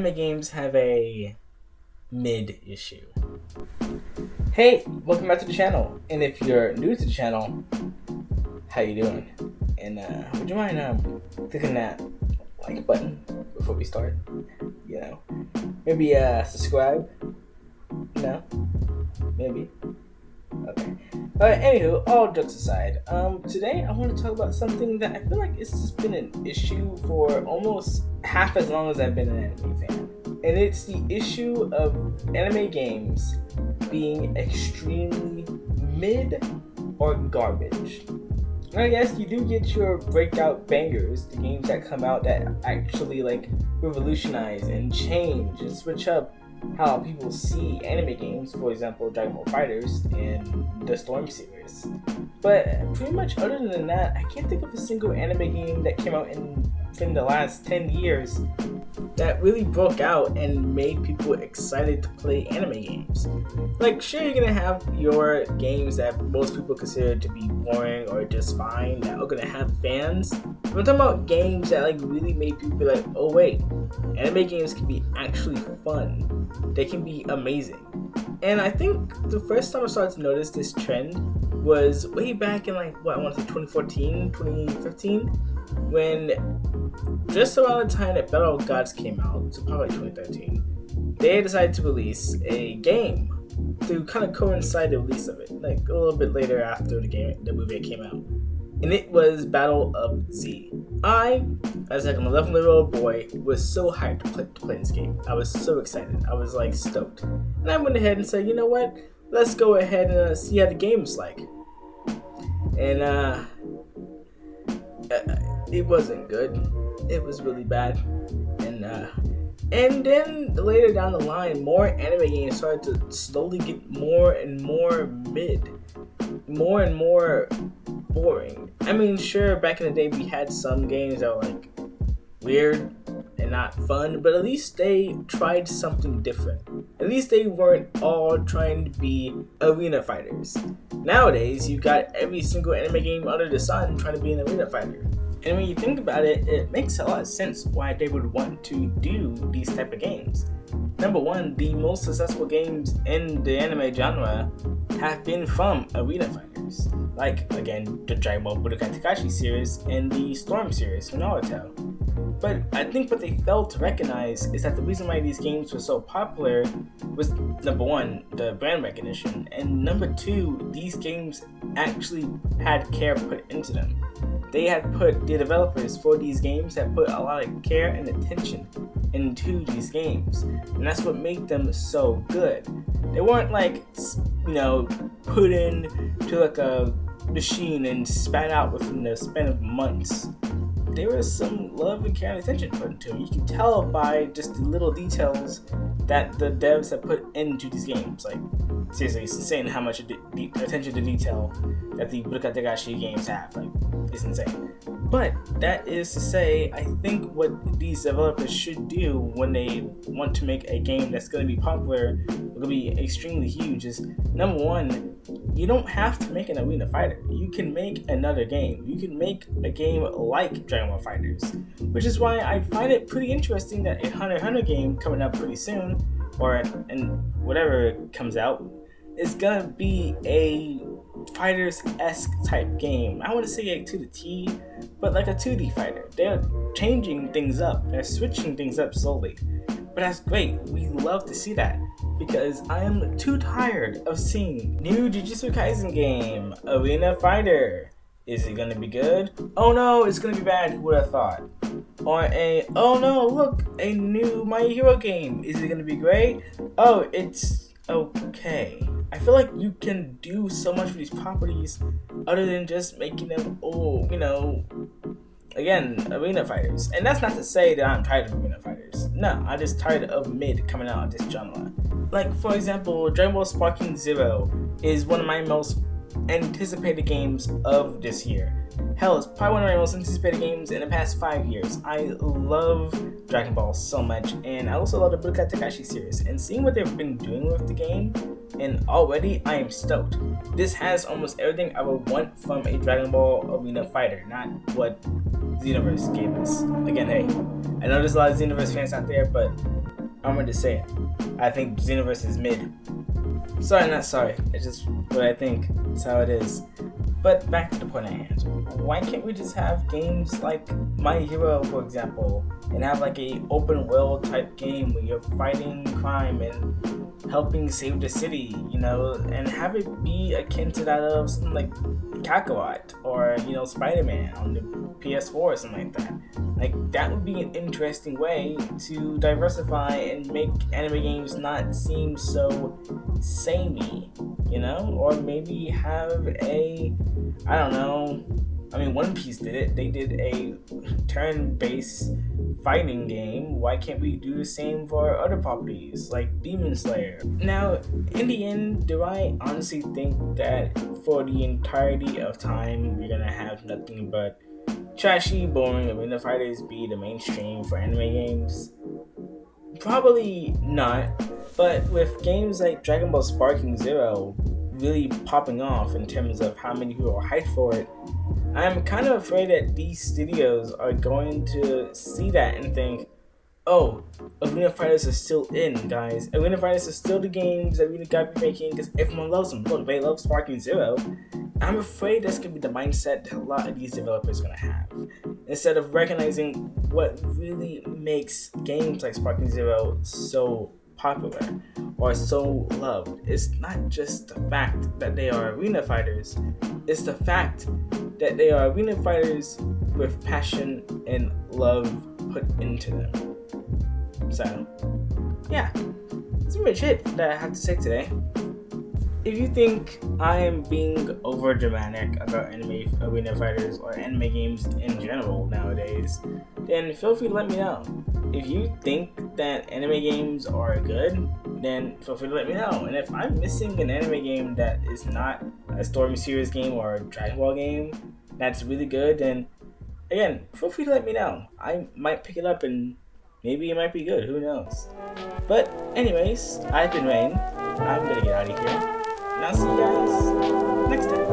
anime games have a mid issue. Hey, welcome back to the channel. And if you're new to the channel, how you doing? And would you mind clicking that like button before we start? You know, maybe subscribe. No, maybe. Okay. Anywho, all jokes aside, today I want to talk about something that I feel like it's just been an issue for almost half as long as I've been an anime fan. And it's the issue of anime games being extremely mid or garbage. And I guess you do get your breakout bangers, the games that come out that actually like revolutionize and change and switch up how people see anime games, for example, Dragon Ball FighterZ and the Storm series. But pretty much other than that, I can't think of a single anime game that came out in the last 10 years that really broke out and made people excited to play anime games. Like, sure, you're gonna have your games that most people consider to be boring or just fine that are gonna have fans. But I'm talking about games that like really made people be like, oh wait, anime games can be actually fun. They can be amazing. And I think the first time I started to notice this trend was way back in like, I want to say 2014, 2015, when just around the time that Battle of Gods came out, so probably 2013, they decided to release a game to kind of coincide the release of it, like a little bit later after the movie came out. And it was Battle of Z. I, as like an 11-year-old boy, was so hyped to play this game. I was so excited. I was like stoked. And I went ahead and said, you know what? Let's go ahead and see how the game's like. And it wasn't good. It was really bad. And then later down the line, more anime games started to slowly get more and more mid, more and more boring. I mean, sure, back in the day we had some games that were like weird and not fun, but at least they tried something different. At least they weren't all trying to be arena fighters. Nowadays, you got every single anime game under the sun trying to be an arena fighter. And when you think about it, it makes a lot of sense why they would want to do these type of games. Number one, the most successful games in the anime genre have been from arena fighters. Like, again, the Dragon Ball Midification series and the Storm series from Naruto. But I think what they failed to recognize is that the reason why these games were so popular was, number one, the brand recognition, and number two, these games actually had care put into them. They had put the developers for these games that put a lot of care and attention into these games, and that's what made them so good. They weren't like, put in to like a machine and spat out within the span of months. There was some love and care and attention put into them. You can tell by just the little details that the devs have put into these games. Like, seriously, it's insane how much attention to detail that the BTW games have. Like, it's insane. But that is to say, I think what these developers should do when they want to make a game that's going to be popular, going to be extremely huge, is number one, you don't have to make an arena fighter. You can make another game. You can make a game like Dragon Ball FighterZ, which is why I find it pretty interesting that a Hunter x Hunter game coming up pretty soon, and whatever comes out, is gonna be a FighterZ-esque type game. I want to say like to the T, but like a 2D fighter. They're changing things up. They're switching things up slowly. But that's great. We love to see that, because I am too tired of seeing new Jujutsu Kaisen game, Arena Fighter. Is it gonna be good? Oh no, it's gonna be bad. Who would have thought? Or oh no, look, a new My Hero game. Is it gonna be great? Oh, it's okay. I feel like you can do so much with these properties other than just making them, again, arena fighters. And that's not to say that I'm tired of arena fighters. No, I'm just tired of mid coming out of this genre. Like, for example, Dragon Ball Sparking Zero is one of my most anticipated games of this year. Hell, it's probably one of my most anticipated games in the past 5 years. I love Dragon Ball so much, and I also love the BTW series. And seeing what they've been doing with the game, and already I am stoked. This has almost everything I would want from a Dragon Ball arena fighter, not what Xenoverse gave us. Again, hey, I know there's a lot of Xenoverse fans out there, but I'm going to say it. I think Xenoverse is mid. Sorry, not sorry. It's just what I think. It's how it is. But back to the point at hand. Why can't we just have games like My Hero, for example, and have like a open world type game where you're fighting crime and helping save the city, you know, and have it be akin to that of something like Kakarot or, you know, Spider-Man on the PS4 or something like that. Like, that would be an interesting way to diversify and make anime games not seem so samey, you know? Or maybe have a, I don't know, I mean, One Piece did it. They did a turn-based fighting game. Why can't we do the same for other properties like Demon Slayer? Now, in the end, do I honestly think that for the entirety of time we're gonna have nothing but trashy, boring arena fighters be the mainstream for anime games? Probably not. But with games like Dragon Ball Sparking Zero really popping off in terms of how many people are hyped for it, I'm kind of afraid that these studios are going to see that and think, oh, Arena Fighters are still in, guys. Arena Fighters are still the games that we gotta be making because everyone loves them. Look, they love Sparking Zero. I'm afraid that's gonna be the mindset that a lot of these developers are gonna have. Instead of recognizing what really makes games like Sparking Zero so popular or so loved. It's not just the fact that they are arena fighters, it's the fact that they are arena fighters with passion and love put into them. So, yeah, that's pretty much it that I have to say today. If you think I am being over dramatic about anime arena fighters or anime games in general nowadays, then feel free to let me know. If you think that anime games are good, then feel free to let me know. And if I'm missing an anime game that is not a Storm Series game or a Dragon Ball game that's really good, then again, feel free to let me know. I might pick it up and maybe it might be good, who knows. But anyways, I've been Rain. I'm gonna get out of here. And I'll see you guys next time.